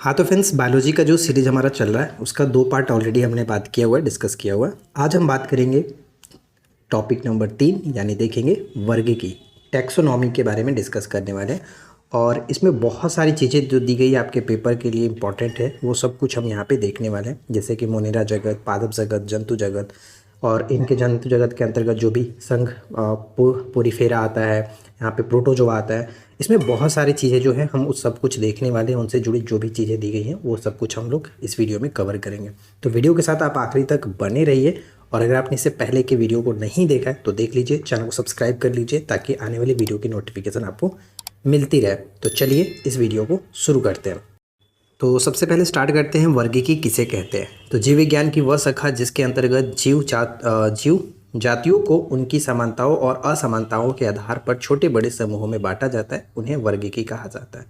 हाँ तो friends, biology का जो सीरीज हमारा चल रहा है उसका 2 पार्ट ऑलरेडी हमने बात किया हुआ है, डिस्कस किया हुआ है। आज हम बात करेंगे टॉपिक नंबर 3, यानी देखेंगे वर्गीकी, टैक्सोनॉमी के बारे में डिस्कस करने वाले हैं। और इसमें बहुत सारी चीज़ें जो दी गई है आपके पेपर के लिए इंपॉर्टेंट है, वो सब कुछ हम यहाँ पे देखने वाले हैं। जैसे कि मोनेरा जगत, पादप जगत, जंतु जगत, और इनके जंतु जगत के अंतर्गत जो भी संघ पोरीफेरा आता है, यहाँ पे प्रोटोजोआ आता है। इसमें बहुत सारी चीज़ें जो है हम उस सब कुछ देखने वाले हैं। उनसे जुड़ी जो भी चीज़ें दी गई हैं वो सब कुछ हम लोग इस वीडियो में कवर करेंगे। तो वीडियो के साथ आप आखिरी तक बने रहिए। और अगर आपने इससे पहले के वीडियो को नहीं देखा है तो देख लीजिए, चैनल को सब्सक्राइब कर लीजिए ताकि आने वाली वीडियो की नोटिफिकेशन आपको मिलती रहे। तो चलिए इस वीडियो को शुरू करते हैं। तो सबसे पहले स्टार्ट करते हैं, वर्गीकी किसे कहते हैं। तो जीव विज्ञान की वह शाखा जिसके अंतर्गत जीव जातियों को उनकी समानताओं और असमानताओं के आधार पर छोटे बड़े समूहों में बांटा जाता है, उन्हें वर्गीकी कहा जाता है।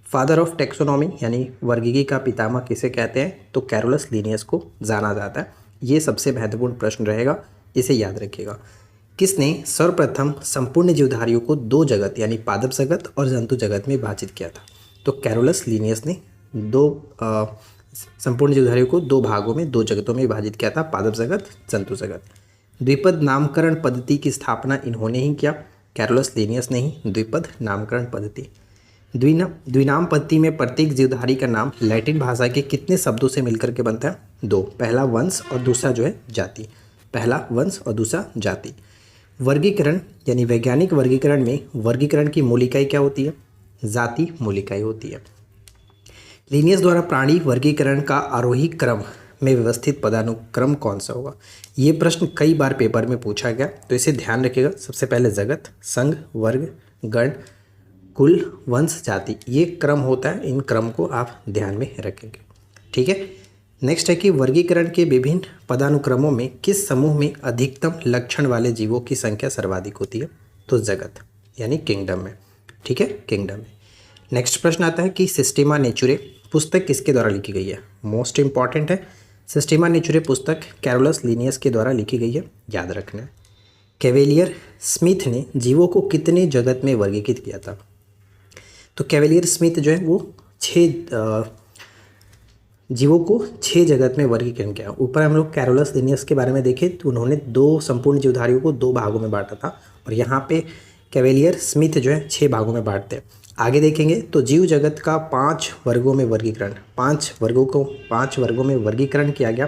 फादर ऑफ टैक्सोनॉमी यानी वर्गीकी का पितामह किसे कहते हैं, तो कैरोलस लिनियस को जाना जाता है। ये सबसे महत्वपूर्ण प्रश्न रहेगा, इसे याद रखिएगा। किसने सर्वप्रथम संपूर्ण जीवधारियों को 2 जगत यानी पादप जगत और जंतु जगत में विभाजित किया था, तो कैरोलस लिनियस ने संपूर्ण जीवधारियों को 2 भागों में 2 जगतों में विभाजित किया था, पादप जगत, जंतु जगत। द्विपद नामकरण पद्धति की स्थापना इन्होंने ही किया, कैरोलस लिनियस ने ही द्विपद नामकरण पद्धति। द्विनाम पद्धति में प्रत्येक जीवधारी का नाम लैटिन भाषा के कितने शब्दों से मिलकर के बनता है, 2। पहला वंश और दूसरा जो है जाति। पहला वंश और दूसरा जाति। वर्गीकरण यानी वैज्ञानिक वर्गीकरण में वर्गीकरण की मूल इकाई क्या होती है, जाति मूल इकाई होती है। लिनियस द्वारा प्राणी वर्गीकरण का आरोही क्रम में व्यवस्थित पदानुक्रम कौन सा होगा। ये प्रश्न कई बार पेपर में पूछा गया, तो इसे ध्यान रखिएगा। सबसे पहले जगत, संघ, वर्ग, गण, कुल, वंश, जाति, ये क्रम होता है। इन क्रम को आप ध्यान में रखेंगे, ठीक है। नेक्स्ट है कि वर्गीकरण के विभिन्न पदानुक्रमों में किस समूह में अधिकतम लक्षण वाले जीवों की संख्या सर्वाधिक होती है, तो जगत यानी किंगडम में, ठीक है, किंगडम में। नेक्स्ट प्रश्न आता है कि सिस्टेमा नेचुरे पुस्तक किसके द्वारा लिखी गई है। मोस्ट इंपॉर्टेंट है, सिस्टेमा नेचुरे पुस्तक कैरोलस लिनियस के द्वारा लिखी गई है, याद रखना है। कैवेलियर स्मिथ ने जीवों को कितने जगत में वर्गीकृत किया था, तो कैवेलियर स्मिथ जो है वो 6 जीवों को 6 जगत में वर्गीकरण किया। ऊपर हम लोग कैरोलस लिनियस के बारे में देखें तो उन्होंने 2 संपूर्ण जीवधारियों को 2 भागों में बांटा था, और यहाँ पे कैवेलियर स्मिथ जो है 6 भागों में बांटते हैं। आगे देखेंगे तो जीव जगत का 5 वर्गों में वर्गीकरण, 5 वर्गों में वर्गीकरण किया गया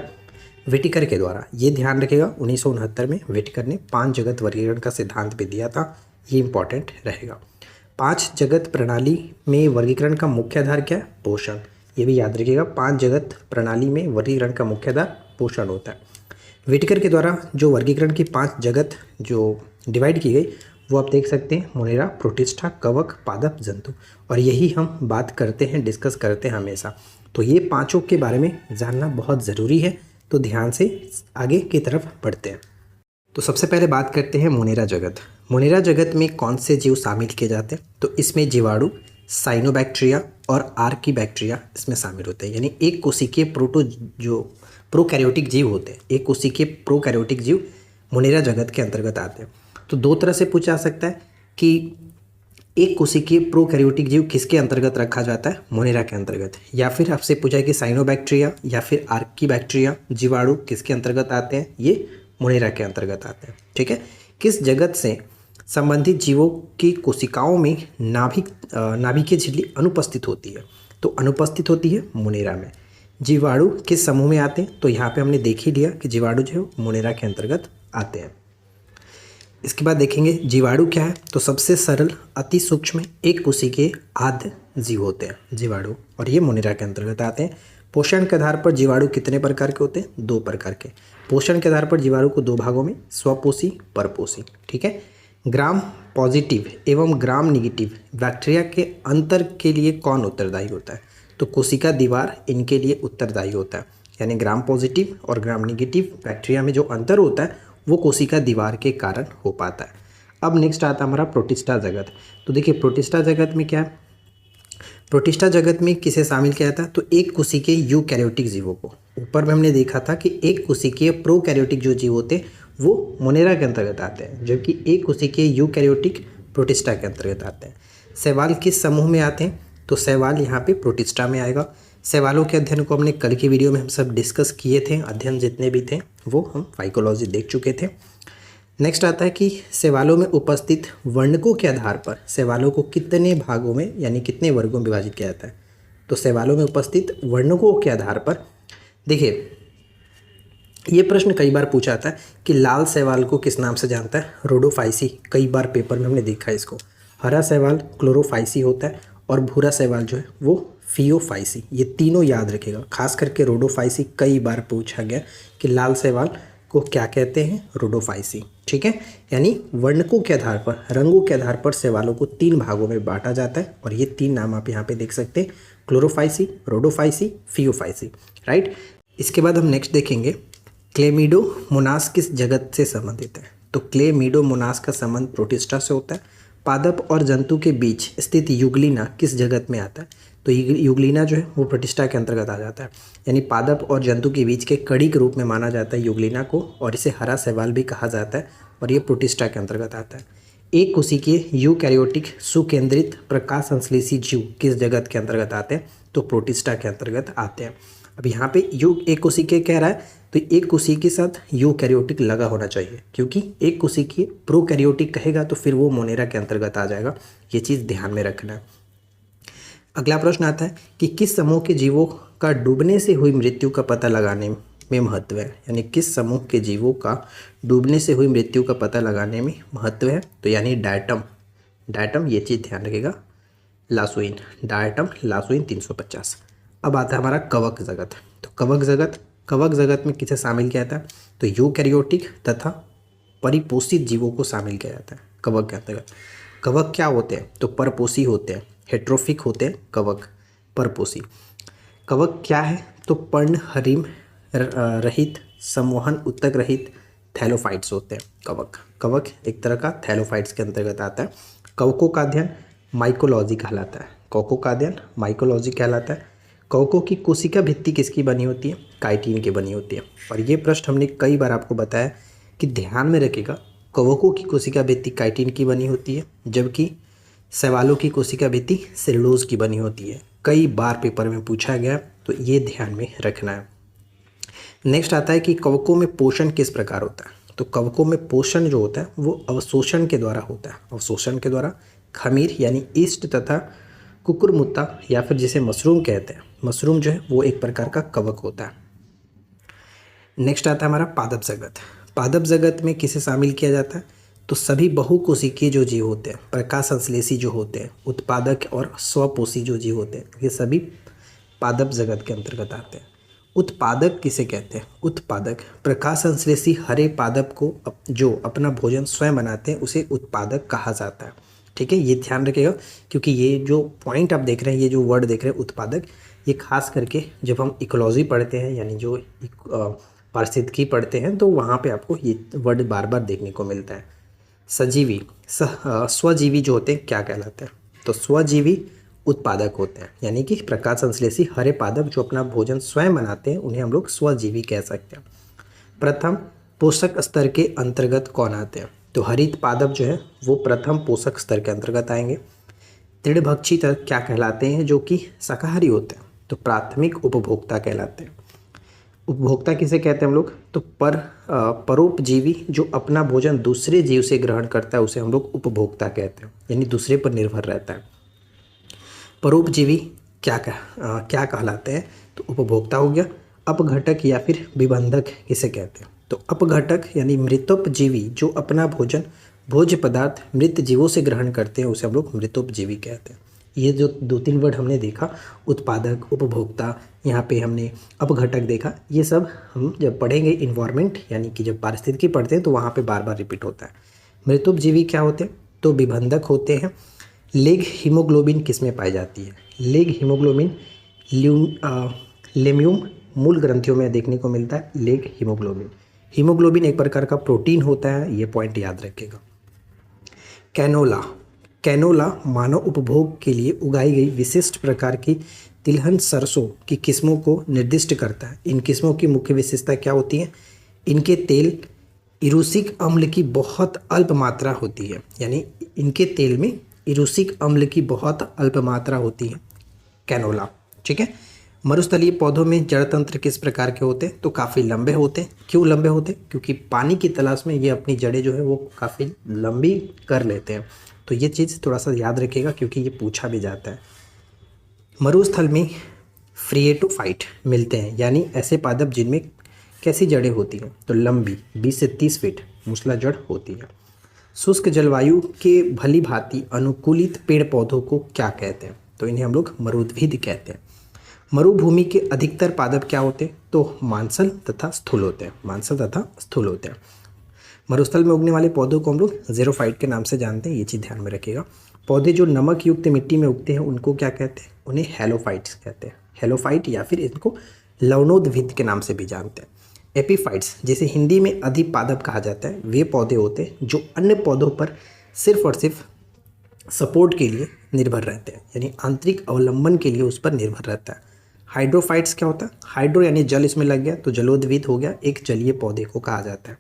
व्हिटेकर के द्वारा। ये ध्यान रखिएगा, 1969 में व्हिटेकर ने 5 जगत वर्गीकरण का सिद्धांत भी दिया था, ये इंपॉर्टेंट रहेगा। 5 जगत प्रणाली में वर्गीकरण का मुख्य आधार क्या है, पोषण। ये भी याद रखिएगा, 5 जगत प्रणाली में वर्गीकरण का मुख्य आधार पोषण होता है। व्हिटेकर के द्वारा जो वर्गीकरण की 5 जगत जो डिवाइड की गई वो आप देख सकते हैं, मोनेरा, प्रोटिस्टा, कवक, पादप, जंतु। और यही हम बात करते हैं, डिस्कस करते हैं हमेशा। तो ये 5 के बारे में जानना बहुत ज़रूरी है, तो ध्यान से आगे की तरफ बढ़ते हैं। तो सबसे पहले बात करते हैं मोनेरा जगत। मोनेरा जगत में कौन से जीव शामिल किए जाते हैं, तो इसमें जीवाणु, साइनोबैक्टीरिया और आर्कीबैक्टीरिया इसमें शामिल होते हैं। यानी एक कोशिकीय प्रोकैरियोटिक जीव होते हैं, एक कोशिकीय प्रोकैरियोटिक जीव मोनेरा जगत के अंतर्गत आते हैं। तो 2 तरह से पूछा जा सकता है कि एक कोशिकीय प्रोकैरियोटिक जीव किसके अंतर्गत रखा जाता है, मोनेरा के अंतर्गत। या फिर आपसे पूछा है कि साइनोबैक्टीरिया या फिर आर्कीबैक्टीरिया जीवाणु किसके अंतर्गत आते हैं, ये मोनेरा के अंतर्गत आते हैं, ठीक है। किस जगत से संबंधित जीवों की कोशिकाओं में नाभिकीय झिल्ली अनुपस्थित होती है, तो अनुपस्थित होती है मोनेरा में। जीवाणु किस समूह में आते हैं, तो यहाँ पे हमने देख ही लिया कि जीवाणु जो है मोनेरा के अंतर्गत आते हैं। इसके बाद देखेंगे जीवाणु क्या है, तो सबसे सरल, अति सूक्ष्म, एक कोशिकीय आद्य जीव होते हैं जीवाणु, और ये मोनेरा के अंतर्गत आते हैं। पोषण के आधार पर जीवाणु कितने प्रकार के होते हैं, 2 प्रकार के। पोषण के आधार पर जीवाणु को 2 भागों में, स्वपोषी, परपोषी, ठीक है। ग्राम पॉजिटिव एवं ग्राम निगेटिव बैक्टीरिया के अंतर के लिए कौन उत्तरदायी होता है, तो कोशिका दीवार इनके लिए उत्तरदायी होता है। यानी ग्राम पॉजिटिव और ग्राम निगेटिव बैक्टीरिया में जो अंतर होता है वो कोशिका दीवार के कारण हो पाता है। अब नेक्स्ट आता है हमारा प्रोटिस्टा जगत। तो देखिए प्रोटिस्टा जगत में क्या है, प्रोटिस्टा जगत में किसे शामिल किया जाता है, तो एक कोशिकीय यूकैरियोटिक जीवों को। ऊपर में हमने देखा था कि एक कोशिकीय प्रोकैरियोटिक जो जीव होते हैं वो मोनेरा के अंतर्गत आते हैं, जबकि एक कोशिकीय यूकैरियोटिक प्रोटिस्टा के अंतर्गत आते हैं। शैवाल किस समूह में आते हैं, तो शैवाल यहाँ पे प्रोटिस्टा में आएगा। शैवालों के अध्ययन को हमने कल की वीडियो में हम सब डिस्कस किए थे, अध्ययन जितने भी थे वो हम फाइकोलॉजी देख चुके थे। नेक्स्ट आता है कि शैवालों में उपस्थित वर्णकों के आधार पर शैवालों को कितने भागों में यानी कितने वर्गों में विभाजित किया जाता है। तो शैवालों में उपस्थित वर्णकों के आधार पर देखिए, ये प्रश्न कई बार पूछा जाता है कि लाल शैवाल को किस नाम से जानता है, रोडोफाइसी। कई बार पेपर में हमने देखा है इसको। हरा शैवाल क्लोरोफाइसी होता है और भूरा शैवाल जो है वो फियोफाइसी। ये तीनों याद रखेगा, खास करके रोडोफाइसी कई बार पूछा गया कि लाल शैवाल को क्या कहते हैं, रोडोफाइसी। ठीक है, यानी वर्णकों के आधार पर, रंगों के आधार पर शैवालों को 3 भागों में बांटा जाता है और ये 3 नाम आप यहाँ पे देख सकते हैं, क्लोरोफाइसी, रोडोफाइसी, फियोफाइसी। राइट। इसके बाद हम नेक्स्ट देखेंगे क्लेमिडोमोनास किस जगत से संबंधित है। तो क्लेमिडोमोनास का संबंध प्रोटिस्टा से होता है। पादप और जंतु के बीच स्थित युगलिना किस जगत में आता है। तो युगलिना जो है वो प्रोटिस्टा के अंतर्गत आ जाता है, यानी पादप और जंतु के बीच के कड़ी के रूप में माना जाता है युगलिना को, और इसे हरा शैवाल भी कहा जाता है और ये प्रोटिस्टा के अंतर्गत आता है। एक कोशिकीय यूकैरियोटिक सुकेंद्रित प्रकाश संश्लेषी जीव किस जगत के अंतर्गत आते हैं। तो प्रोटिस्टा के अंतर्गत आते हैं। अब यहाँ पे एक कोशिकीय कह रहा है तो एक कोशिकीय के साथ यूकैरियोटिक लगा होना चाहिए, क्योंकि एक कोशिकीय प्रोकैरियोटिक कहेगा तो फिर वो मोनेरा के अंतर्गत आ जाएगा। ये चीज़ ध्यान में रखना है। अगला प्रश्न आता है कि किस समूह के जीवों का डूबने से हुई मृत्यु का पता लगाने में महत्व है, यानी किस समूह के जीवों का डूबने से हुई मृत्यु का पता लगाने में महत्व है। तो यानी डायटम, ये चीज़ ध्यान रखेगा, लासुइन, डायटम लासुइन 350। अब आता है हमारा कवक जगत। तो कवक जगत में किसे शामिल किया जाता है। तो यूकैरियोटिक तथा परिपोषित जीवों को शामिल किया जाता है कवक के अंतर्गत। कवक क्या होते हैं, तो परपोषी होते हैं, हेट्रोफिक होते हैं कवक, परपोषी। कवक क्या है, तो पर्ण हरिम रहित, संवहन उत्तक रहित थैलोफाइट्स होते हैं कवक एक तरह का थैलोफाइट्स के अंतर्गत आता है। कवकों का अध्ययन माइकोलॉजी कहलाता है। कवकों की कोशिका भित्ति किसकी बनी होती है, काइटिन की बनी होती है। और ये प्रश्न हमने कई बार आपको बताया कि ध्यान में रखिएगा, कवकों की कोशिका भित्ति काइटिन की बनी होती है, जबकि शैवालों की कोशिका भित्ति सेलुलोज की बनी होती है। कई बार पेपर में पूछा गया, तो ये ध्यान में रखना है। नेक्स्ट आता है कि कवकों में पोषण किस प्रकार होता है। तो कवकों में पोषण जो होता है वो अवशोषण के द्वारा होता है। अवशोषण के द्वारा खमीर यानी ईस्ट तथा कुकुरमुत्ता या फिर जिसे मशरूम कहते हैं, मशरूम जो है वो एक प्रकार का कवक होता है। नेक्स्ट आता है हमारा पादप जगत में किसे शामिल किया जाता है। तो सभी बहुकोशिकीय जो जीव होते हैं, प्रकाश संश्लेषी जो होते हैं, उत्पादक और स्वपोषी जो जीव होते हैं, ये सभी पादप जगत के अंतर्गत आते हैं। उत्पादक किसे कहते हैं, उत्पादक प्रकाश संश्लेषी हरे पादप को जो अपना भोजन स्वयं बनाते हैं उसे उत्पादक कहा जाता है। ठीक है, ये ध्यान रखिएगा, क्योंकि ये जो पॉइंट आप देख रहे हैं, ये जो वर्ड देख रहे हैं उत्पादक, ये खास करके जब हम इकोलॉजी पढ़ते हैं यानी जो पारिस्थितिकी पढ़ते हैं तो वहाँ पे आपको ये वर्ड बार बार देखने को मिलता है। सजीवी स्वजीवी जो होते हैं क्या कहलाते हैं। तो स्वजीवी उत्पादक होते हैं, यानी कि प्रकाश संश्लेषी हरे पादप जो अपना भोजन स्वयं बनाते हैं उन्हें हम लोग स्वजीवी कह सकते हैं। प्रथम पोषक स्तर के अंतर्गत कौन आते हैं। तो हरित पादप जो है वो प्रथम पोषक स्तर के अंतर्गत आएंगे। तृणभक्षी क्या कहलाते हैं, जो कि शाकाहारी होते हैं। तो प्राथमिक उपभोक्ता कहलाते हैं। उपभोक्ता किसे कहते हैं हम लोग, तो परोपजीवी जो अपना भोजन दूसरे जीव से ग्रहण करता है उसे हम लोग उपभोक्ता कहते हैं, यानी दूसरे पर निर्भर रहता है। परोपजीवी क्या कहलाते हैं, तो उपभोक्ता हो गया। अपघटक या फिर विबंधक किसे कहते हैं। तो अपघटक यानी मृतोपजीवी जो अपना भोजन भोज्य पदार्थ मृत जीवों से ग्रहण करते हैं उसे हम लोग मृतोपजीवी कहते हैं। ये जो 2-3 वर्ड हमने देखा, उत्पादक, उपभोक्ता, यहाँ पे हमने अपघटक देखा, ये सब हम जब पढ़ेंगे इन्वायरमेंट यानी कि जब पारिस्थितिकी पढ़ते हैं तो वहाँ पे बार बार रिपीट होता है। मृतोपजीवी क्या होते हैं, तो विबंधक होते हैं। लेग हीमोग्लोबिन किस में पाई जाती है। लेग हीमोग्लोबिन लेम्यूम मूल ग्रंथियों में देखने को मिलता है। लेग हीमोग्लोबिन एक प्रकार का प्रोटीन होता है, ये पॉइंट याद रखिएगा। कैनोला मानव उपभोग के लिए उगाई गई विशिष्ट प्रकार की तिलहन सरसों की किस्मों को निर्दिष्ट करता है। इन किस्मों की मुख्य विशेषता क्या होती है, इनके तेल इरूसिक अम्ल की बहुत अल्प मात्रा होती है, यानी इनके तेल में इरूसिक अम्ल की बहुत अल्प मात्रा होती है। कैनोला। ठीक है। मरुस्थलीय पौधों में जड़ तंत्र किस प्रकार के होते हैं? तो काफ़ी लंबे होते हैं। क्यों लंबे होते हैं? क्योंकि पानी की तलाश में ये अपनी जड़ें जो है वो काफ़ी लंबी कर लेते हैं। तो ये चीज़ थोड़ा सा याद रखिएगा क्योंकि ये पूछा भी जाता है। मरुस्थल में फ्रिएटोफाइट मिलते हैं, यानी ऐसे पादप जिनमें कैसी जड़ें होती हैं? तो लंबी 20 से 30 फीट मूसला जड़ होती है। शुष्क जलवायु के भली भांति अनुकूलित पेड़ पौधों को क्या कहते हैं? तो इन्हें हम लोग मरुद्भिद कहते हैं। मरुभूमि के अधिकतर पादप क्या होते हैं? तो मांसल तथा स्थूल होते हैं। मांसल तथा स्थूल होते हैं। मरुस्थल में उगने वाले पौधों को हम लोग ज़ेरोफाइट के नाम से जानते हैं, ये चीज़ ध्यान में रखिएगा। पौधे जो नमक युक्त मिट्टी में उगते हैं उनको क्या कहते हैं? उन्हें हेलोफाइट्स कहते हैं। हेलोफाइट या फिर इनको लवणोद्भिद के नाम से भी जानते हैं। एपीफाइट्स, जिसे हिंदी में अधिपादप कहा जाता है, वे पौधे होते हैं जो अन्य पौधों पर सिर्फ और सिर्फ सपोर्ट के लिए निर्भर रहते हैं, यानी आंतरिक अवलंबन के लिए उस पर निर्भर रहता है। हाइड्रोफाइट्स क्या होता है? हाइड्रो यानी जल इसमें लग गया तो जलोद्भिद हो गया, एक जलीय पौधे को कहा जाता है।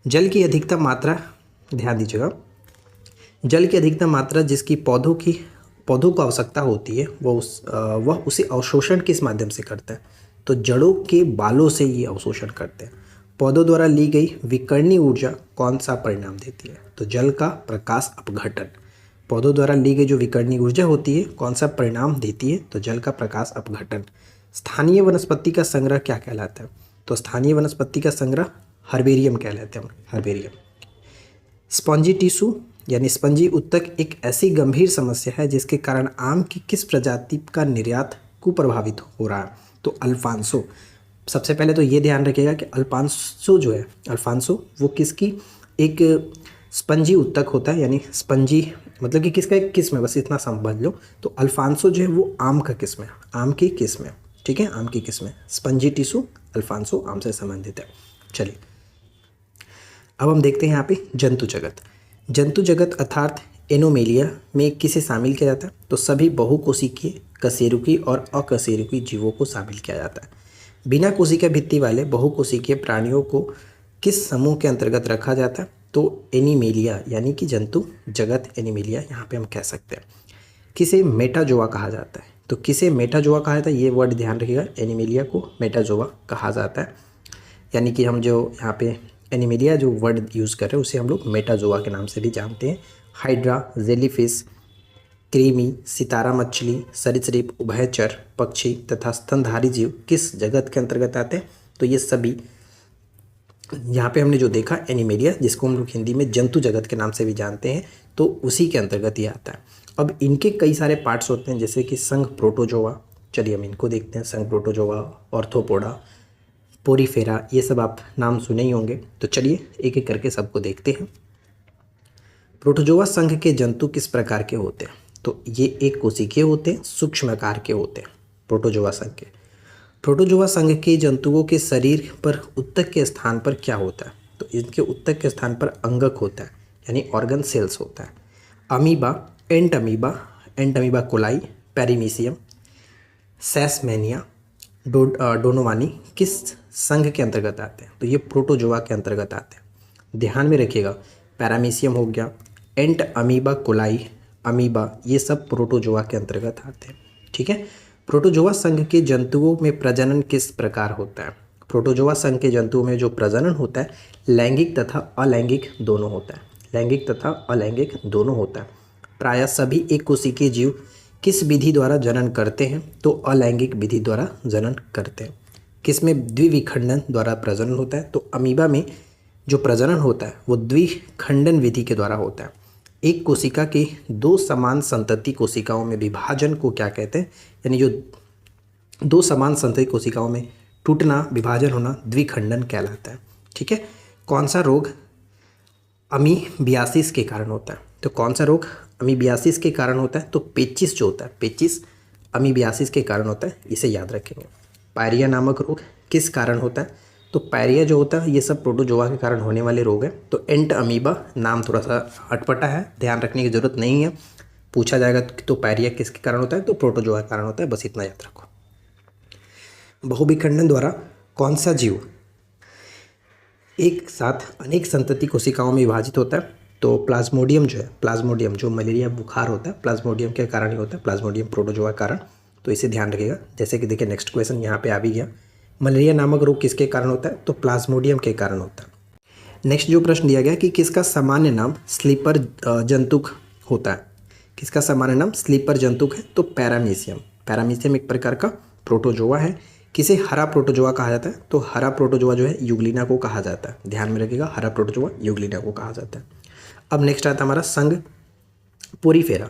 जल की अधिकतम मात्रा, ध्यान दीजिएगा, जल की अधिकतम मात्रा जिसकी पौधों को आवश्यकता होती है वह उसे अवशोषण किस माध्यम से करता है? तो जड़ों के बालों से ये अवशोषण करते हैं। पौधों द्वारा ली गई विकर्णीय ऊर्जा कौन सा परिणाम देती है? तो जल का प्रकाश अपघटन। पौधों द्वारा ली गई जो विकर्णीय ऊर्जा होती है कौन सा परिणाम देती है? तो जल का प्रकाश अपघटन। स्थानीय वनस्पति का संग्रह क्या कहलाता है? तो स्थानीय वनस्पति का संग्रह हर्बेरियम कहलाते हैं। हर्बेरियम। स्पंजी टिश्यू यानी स्पंजी उत्तक एक ऐसी गंभीर समस्या है जिसके कारण आम की किस प्रजाति का निर्यात कुप्रभावित हो रहा है? तो अल्फांसो। सबसे पहले तो ये ध्यान रखिएगा कि अल्फांसो जो है, अल्फांसो वो किसकी एक स्पंजी उत्तक होता है, यानी स्पंजी मतलब कि किसका एक किस्म है, बस इतना समझ लो। तो अल्फांसो जो है वो आम का किस्म है, आम की किस्म है। ठीक है, आम की किस्म है। स्पंजी टिश्यू अल्फांसो आम से संबंधित है। चलिए अब हम देखते हैं यहाँ पे जंतु जगत। जंतु जगत अर्थात एनोमेलिया में किसे शामिल किया जाता है? तो सभी बहुकोशिकीय, कशेरुकी और अकशेरुकी जीवों को शामिल किया जाता है। बिना कोशिका भित्ति वाले बहुकोशिकीय प्राणियों को किस समूह के अंतर्गत रखा जाता है? तो एनिमेलिया, यानी कि जंतु जगत एनिमेलिया यहाँ पे हम कह सकते हैं। किसे मेटाजोआ कहा जाता है? तो किसे मेटाजोआ कहा जाता है, ये वर्ड ध्यान रखिएगा, एनिमेलिया को मेटाजोआ कहा जाता है। यानी कि हम जो यहाँ पे एनिमेलिया जो वर्ड यूज़ कर रहे हैं उसे हम लोग मेटाजोआ के नाम से भी जानते हैं। हाइड्रा, जेलीफिश, कृमि, सितारा मछली, सरीसृप, उभयचर पक्षी तथा स्तनधारी जीव किस जगत के अंतर्गत आते हैं? तो ये सभी यहाँ पे हमने जो देखा एनिमेलिया, जिसको हम लोग हिंदी में जंतु जगत के नाम से भी जानते हैं, तो उसी के अंतर्गत ये आता है। अब इनके कई सारे पार्ट्स होते हैं, जैसे कि संघ प्रोटोजोआ। चलिए हम इनको देखते हैं। संघ प्रोटोजोआ, ऑर्थोपोडा, पोरीफेरा, ये सब आप नाम सुने ही होंगे। तो चलिए एक एक करके सबको देखते हैं। प्रोटोजोआ संघ के जंतु किस प्रकार के होते हैं? तो ये एक कोशिकीय होते हैं, सूक्ष्म आकार के होते हैं प्रोटोजोआ संघ के। प्रोटोजोआ संघ के जंतुओं के शरीर पर उत्तक के स्थान पर क्या होता है? तो इनके उत्तक के स्थान पर अंगक होता है, यानी ऑर्गन सेल्स होता है। अमीबा, एंटअमीबा कोलाई, पेरिमीशियम, सेसमेनिया, डोनोवानी किस संघ के अंतर्गत आते हैं? तो ये प्रोटोजोआ के अंतर्गत आते हैं। ध्यान में रखिएगा, पैरामीशियम हो गया, एंटअमीबा कोलाई, अमीबा, ये सब प्रोटोजोआ के अंतर्गत आते हैं। ठीक है। प्रोटोजोआ संघ के जंतुओं में प्रजनन किस प्रकार होता है? प्रोटोजोआ संघ के जंतुओं में जो प्रजनन होता है लैंगिक तथा अलैंगिक दोनों होता है। लैंगिक तथा अलैंगिक दोनों होता है। प्रायः सभी एक कोशिकीय जीव किस विधि द्वारा जनन करते हैं? तो अलैंगिक विधि द्वारा जनन करते हैं। किसमें द्विविखंडन द्वारा प्रजनन होता है? तो अमीबा में जो प्रजनन होता है वो द्विखंडन विधि के द्वारा होता है। एक कोशिका के दो समान संतति कोशिकाओं में विभाजन को क्या कहते हैं? यानी जो दो समान संतति कोशिकाओं में टूटना, विभाजन होना द्विखंडन कहलाता है। ठीक है। कौन सा रोग अमीबियासिस के कारण होता है? तो कौन सा रोग अमीबियासिस के कारण होता है? तो पेचिस जो होता है, पेचिस अमीबियासिस के कारण होता है, इसे याद रखेंगे। पायरिया नामक रोग किस कारण होता है? तो पायरिया जो होता है ये सब प्रोटोजोआ के कारण होने वाले रोग हैं। तो एंटअमीबा नाम थोड़ा सा अटपटा है, ध्यान रखने की ज़रूरत नहीं है। पूछा जाएगा तो पायरिया किसके कारण होता है? तो प्रोटोजोआ के कारण होता है, बस इतना याद रखो। बहुविखंडन द्वारा कौन सा जीव एक साथ अनेक संतति कोशिकाओं में विभाजित होता है? तो प्लाज्मोडियम जो है, प्लाज्मोडियम जो मलेरिया बुखार होता है प्लाज्मोडियम के कारण ही होता है, प्लाज्मोडियम प्रोटोजोआ कारण। तो इसे ध्यान रखिएगा। जैसे कि देखिए नेक्स्ट क्वेश्चन यहाँ पे आ भी गया, मलेरिया नामक रोग किसके कारण होता है, तो प्लाज्मोडियम के कारण होता है। नेक्स्ट जो प्रश्न दिया गया कि किसका सामान्य नाम स्लीपर जंतुक होता है, किसका सामान्य नाम स्लीपर जंतुक है, तो पैरामीशियम। पैरामीशियम एक प्रकार का प्रोटोजोआ है। किसे हरा प्रोटोजोआ कहा जाता है, तो हरा प्रोटोजोआ जो है यूग्लिना को कहा जाता है। ध्यान में रखिएगा, हरा प्रोटोजोआ यूग्लिना को कहा जाता है। अब नेक्स्ट आता है हमारा संघ पोरीफेरा।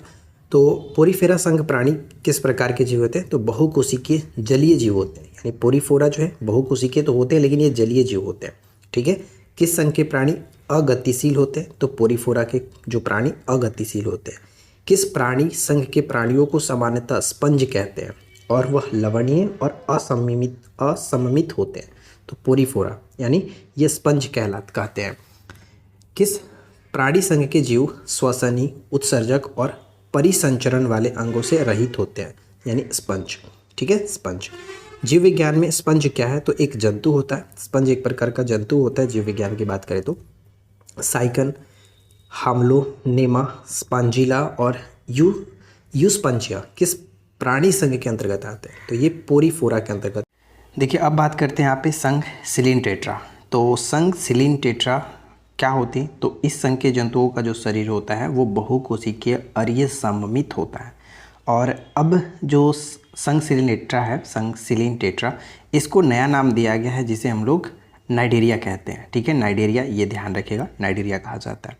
तो पोरीफेरा संघ प्राणी किस प्रकार के जीव होते हैं, तो बहुकोशिकीय जलीय जीव होते हैं। यानी पोरीफेरा जो है बहुकोशिकीय तो होते हैं लेकिन ये जलीय जीव होते हैं। ठीक है। किस संघ के प्राणी अगतिशील होते हैं, तो पोरीफेरा के जो प्राणी अगतिशील होते हैं। किस प्राणी संघ के प्राणियों को सामान्यतः स्पंज कहते हैं और वह लवणीय और असममित होते हैं, तो पोरीफेरा यानी ये स्पंज कहते हैं। किस प्राणी संघ के जीव श्वसनी, उत्सर्जक और परिसंचरण वाले अंगों से रहित होते हैं, यानी स्पंज। ठीक है, स्पंज। जीव विज्ञान में स्पंज क्या है, तो एक जंतु होता है। स्पंज एक प्रकार का जंतु होता है जीव विज्ञान की बात करें तो। साइकन, हाम्लोनेमा, स्पंजिला और यूस्पंजिया किस प्राणी संघ के अंतर्गत आते हैं, तो ये पोरीफेरा के अंतर्गत। देखिए अब बात करते हैं यहाँ पे संघ सिलिनटेट्रा। तो संघ सिलिनटेट्रा क्या होती है, तो इस संघ के जंतुओं का जो शरीर होता है वो बहुकोशिकीय अरीय सममित होता है। और अब जो संघ सिलिनटेट्रा है, संघ सिलिनटेट्रा, इसको नया नाम दिया गया है जिसे हम लोग नाइडेरिया कहते हैं। ठीक है, नाइडेरिया, ये ध्यान रखिएगा, नाइडेरिया कहा जाता है।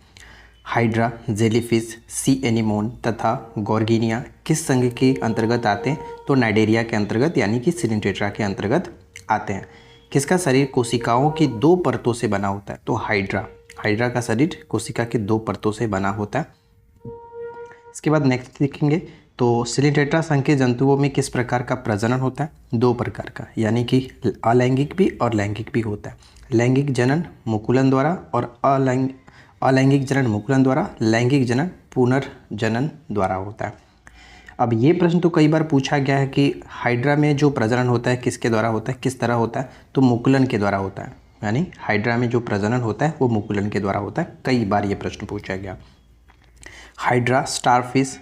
हाइड्रा, जेलीफिश, सी एनीमोन तथा गॉर्गिनिया किस संघ के अंतर्गत आते हैं, तो नाइडेरिया के अंतर्गत यानी कि सिलिनटेट्रा के अंतर्गत आते हैं। किसका शरीर कोशिकाओं की 2 परतों से बना होता है, तो हाइड्रा। हाइड्रा का शरीर कोशिका के 2 परतों से बना होता है। इसके बाद नेक्स्ट देखेंगे, तो सिलिनटेट्रा संघ के जंतुओं में किस प्रकार का प्रजनन होता है, 2 प्रकार का, यानी कि अलैंगिक भी और लैंगिक भी होता है। लैंगिक जनन मुकुलन द्वारा और अलैंगिक जनन मुकुलन द्वारा, लैंगिक जनन पुनर्जनन द्वारा होता है। अब ये प्रश्न तो कई बार पूछा गया है कि हाइड्रा में जो प्रजनन होता है किसके द्वारा होता है, किस तरह होता है, तो मुकुलन के द्वारा होता है। यानी हाइड्रा में जो प्रजनन होता है वो मुकुलन के द्वारा होता है। कई बार ये प्रश्न पूछा गया। हाइड्रा, स्टारफिश,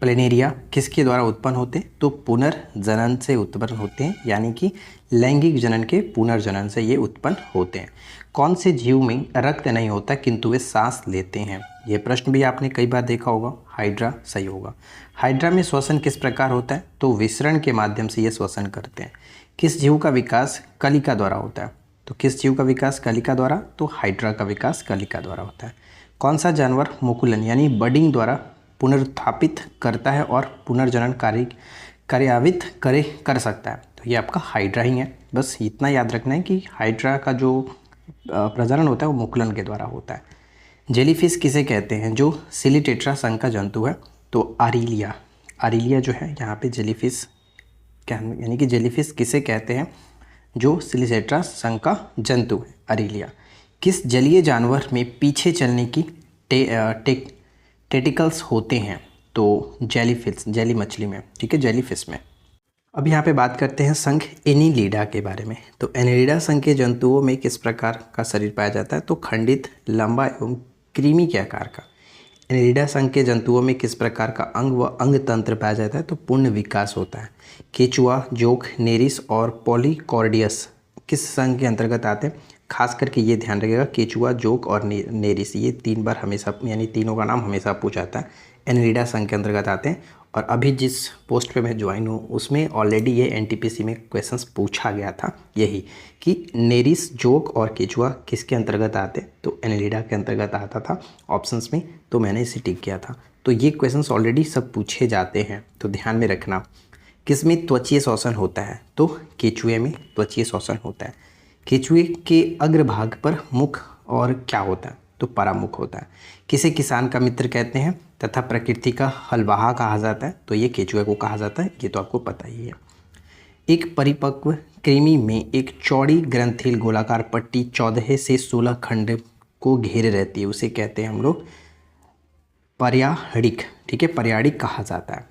प्लेनेरिया किसके द्वारा उत्पन्न होते हैं, तो पुनर्जनन से उत्पन्न होते हैं, यानी कि लैंगिक जनन के पुनर्जनन से ये उत्पन्न होते हैं। कौन से जीव में रक्त नहीं होता किंतु वे सांस लेते हैं, ये प्रश्न भी आपने कई बार देखा होगा। हाइड्रा सही होगा। हाइड्रा में श्वसन किस प्रकार होता है, तो विसरण के माध्यम से ये श्वसन करते हैं। किस जीव का विकास कलिका द्वारा होता है, तो किस जीव का विकास कलिका द्वारा, तो हाइड्रा का विकास कलिका द्वारा होता है। कौन सा जानवर मुकुलन यानी बडिंग द्वारा पुनरुत्थापित करता है और पुनर्जनन कार्यान्वित कर सकता है, तो ये आपका हाइड्रा ही है। बस इतना याद रखना है कि हाइड्रा का जो प्रजनन होता है वो मुकुलन के द्वारा होता है। जेलीफिश किसे कहते हैं, जो सिलिनटेट्रा संघ का जंतु है, तो आरिलिया। आरिलिया जो है यहाँ पे जेलीफिश यानी कि जेलीफिश किसे कहते हैं, जो सिलिनटेट्रा संघ का जंतु है, आरिलिया। किस जलीय जानवर में पीछे चलने की टेटिकल्स होते हैं, तो जेलीफिश, जेली मछली में। ठीक है, जेलीफिश में। अब यहाँ पे बात करते हैं संघ एनिलिडा के बारे में। तो एनिलिडा संघ के जंतुओं में किस प्रकार का शरीर पाया जाता है, तो खंडित, लंबा एवं क्रीमी के आकार का। एनिलिडा संघ के जंतुओं में किस प्रकार का अंग व अंग तंत्र पाया जाता है, तो पूर्ण विकास होता है। केचुआ, जोक, नेरिस और पॉलीकॉर्डियस किस संघ के अंतर्गत आते हैं, खास करके ये ध्यान रखिएगा, केचुआ, जोक और नेरिस, ये 3 बार हमेशा, यानी तीनों का नाम हमेशा पूछा जाता है, एनिलिडा संघ के अंतर्गत आते हैं। और अभी जिस पोस्ट पे मैं ज्वाइन हूँ उसमें ऑलरेडी ये एनटीपीसी में क्वेश्चंस पूछा गया था, यही कि नेरिस, जोक और केचुआ किसके अंतर्गत आते, तो एनिलिडा के अंतर्गत आता था ऑप्शंस में, तो मैंने इसे टिक किया था। तो ये क्वेश्चंस ऑलरेडी सब पूछे जाते हैं, तो ध्यान में रखना। किस में त्वचीय श्वसन होता है, तो केचुए में त्वचीय श्वसन होता है। केचुए के अग्रभाग पर मुख और क्या होता है, तो परामुख होता है। किसे किसान का मित्र कहते हैं तथा प्रकृति का हलवाहा कहा जाता है, तो ये केचुए को कहा जाता है, ये तो आपको पता ही है। एक परिपक्व कृमि में एक चौड़ी ग्रंथिल गोलाकार पट्टी 14 से 16 खंड को घेरे रहती है, उसे कहते हैं हम लोग पर्याणिक। ठीक है, पर्याणिक कहा जाता है।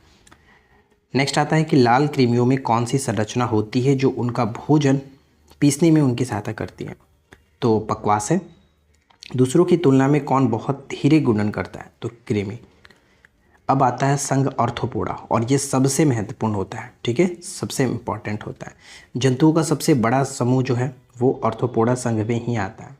नेक्स्ट आता है कि लाल कृमियों में कौन सी संरचना होती है जो उनका भोजन पीसने में उनकी सहायता करती है, तो पक्वास है, दूसरों की तुलना में कौन बहुत धीरे गुणन करता है? तो कृमि। अब आता है संघ ऑर्थोपोडा, और ये सबसे महत्वपूर्ण होता है, ठीक है, सबसे इम्पॉर्टेंट होता है। जंतुओं का सबसे बड़ा समूह जो है वो ऑर्थोपोडा संघ में ही आता है।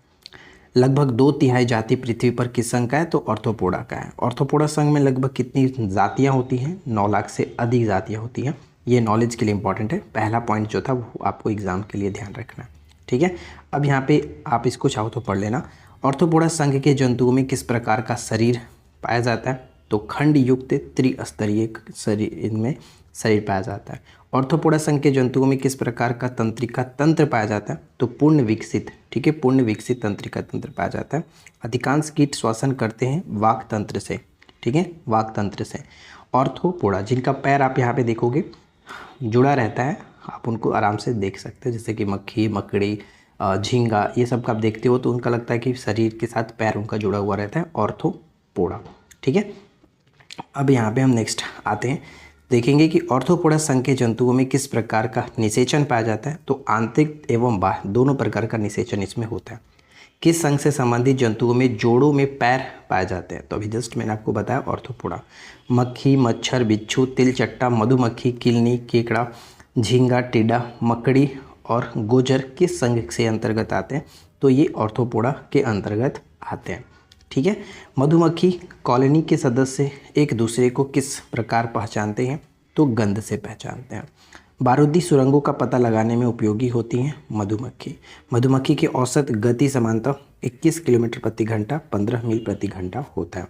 लगभग 2/3 जाति पृथ्वी पर किस संघ का है? तो ऑर्थोपोडा का है। ऑर्थोपोडा संघ में लगभग कितनी जातियाँ होती हैं? 9 लाख से अधिक जातियाँ होती हैं। ये नॉलेज के लिए इंपॉर्टेंट है, पहला पॉइंट जो था वो आपको एग्जाम के लिए ध्यान रखना है, ठीक है। अब यहाँ पे आप इसको चाहो तो पढ़ लेना। ऑर्थोपोडा संघ के जंतुओं में किस प्रकार का शरीर पाया जाता है? तो खंड युक्त त्रिस्तरीय शरीर, इनमें शरीर पाया जाता है। ऑर्थोपोडा संघ के जंतुओं में किस प्रकार का तंत्रिका तंत्र पाया जाता है? तो पूर्ण विकसित, ठीक है, पूर्ण विकसित तंत्रिका तंत्र पाया जाता है। अधिकांश कीट श्वसन करते हैं वाक तंत्र से, ठीक है, वाक तंत्र से। ऑर्थोपोडा जिनका पैर आप यहाँ पे देखोगे जुड़ा रहता है, आप उनको आराम से देख सकते हो, जैसे कि मक्खी, मकड़ी, झींगा, ये सब का आप देखते हो तो उनका लगता है कि शरीर के साथ पैर उनका जुड़ा हुआ रहता है, ऑर्थोपोडा, ठीक है। अब यहाँ पे हम नेक्स्ट आते हैं, देखेंगे कि ऑर्थोपोडा संघ के जंतुओं में किस प्रकार का निषेचन पाया जाता है? तो आंतरिक एवं बाह्य दोनों प्रकार का निषेचन इसमें होता है। किस संघ से संबंधित जंतुओं में जोड़ों में पैर पाए जाते हैं? तो अभी जस्ट मैंने आपको बताया ऑर्थोपोडा। मक्खी, मच्छर, बिच्छू, तिलचट्टा, मधुमक्खी, किलनी, केकड़ा, झींगा, टिड्डा, मकड़ी और गोजर किस संघ से अंतर्गत आते हैं? तो ये ऑर्थोपोडा के अंतर्गत आते हैं, ठीक है। मधुमक्खी कॉलोनी के सदस्य एक दूसरे को किस प्रकार पहचानते हैं? तो गंध से पहचानते हैं। बारूदी सुरंगों का पता लगाने में उपयोगी होती हैं मधुमक्खी। मधुमक्खी की औसत गति सामान्यतः 21 किलोमीटर प्रति घंटा 15 मील प्रति घंटा होता है।